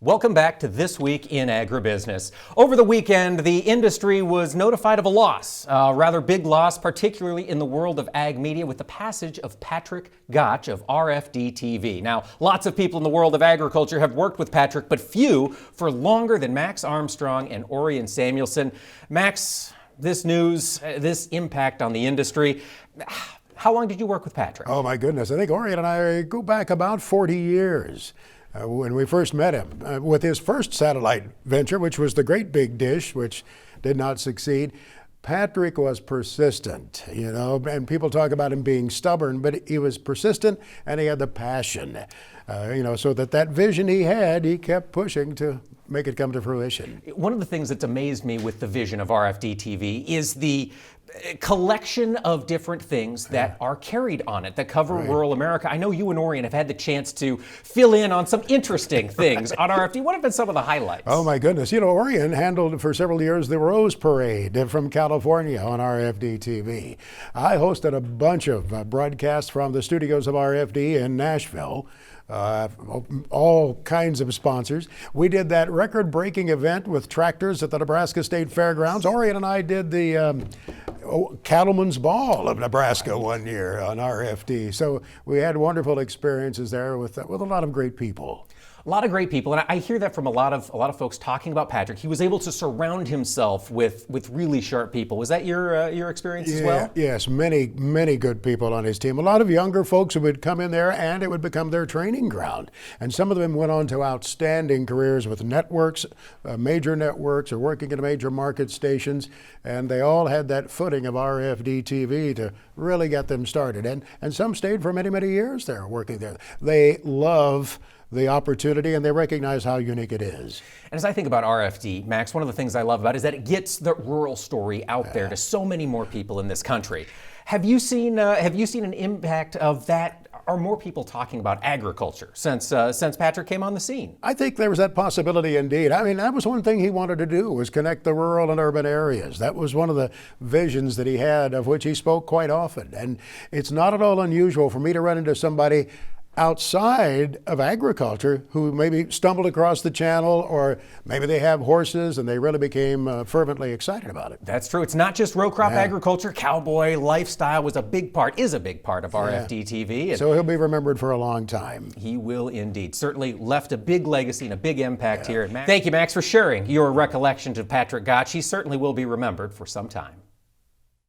Welcome back to This Week in Agribusiness. Over the weekend, the industry was notified of a loss, a rather big loss, particularly in the world of ag media, with the passage of Patrick Gottsch of RFD-TV. Now, lots of people in the world of agriculture have worked with Patrick, but few for longer than Max Armstrong and Orion Samuelson. Max, this news, this impact on the industry, how long did you work with Patrick? Oh my goodness, I think Orion and I go back about 40 years. When we first met him with his first satellite venture, which was the Great Big Dish, which did not succeed. Patrick was persistent, and people talk about him being stubborn, but he was persistent and he had the passion, so that vision he had, he kept pushing to make it come to fruition. One of the things that's amazed me with the vision of RFD-TV is the collection of different things that are carried on it that cover rural America. I know you and Orion have had the chance to fill in on some interesting things on RFD. What have been some of the highlights? Oh my goodness. Orion handled for several years the Rose Parade from California on RFD-TV. I hosted a bunch of broadcasts from the studios of RFD in Nashville. All kinds of sponsors. We did that record-breaking event with tractors at the Nebraska State Fairgrounds. Orion and I did the Cattleman's Ball of Nebraska one year on RFD. So we had wonderful experiences there with a lot of great people. A lot of great people, and I hear that from a lot of folks talking about Patrick. He was able to surround himself with really sharp people. Was that your experience as well? Yes, many good people on his team. A lot of younger folks who would come in there, and it would become their training ground. And some of them went on to outstanding careers with networks, major networks, or working in major market stations. And they all had that footing of RFD-TV to really get them started. And some stayed for many years there, working there. They love the opportunity, and they recognize how unique it is. And as I think about RFD, Max, one of the things I love about it is that it gets the rural story out there to so many more people in this country. Have you seen an impact of that? Are more people talking about agriculture since Patrick came on the scene? I think there was that possibility indeed. I mean, that was one thing he wanted to do, was connect the rural and urban areas. That was one of the visions that he had, of which he spoke quite often. And it's not at all unusual for me to run into somebody outside of agriculture who maybe stumbled across the channel, or maybe they have horses and they really became fervently excited about it. That's true. It's not just row crop agriculture. Cowboy lifestyle is a big part of RFD-TV. So he'll be remembered for a long time. He will indeed. Certainly left a big legacy and a big impact here. Thank you, Max, for sharing your recollections of Patrick Gottsch. He certainly will be remembered for some time.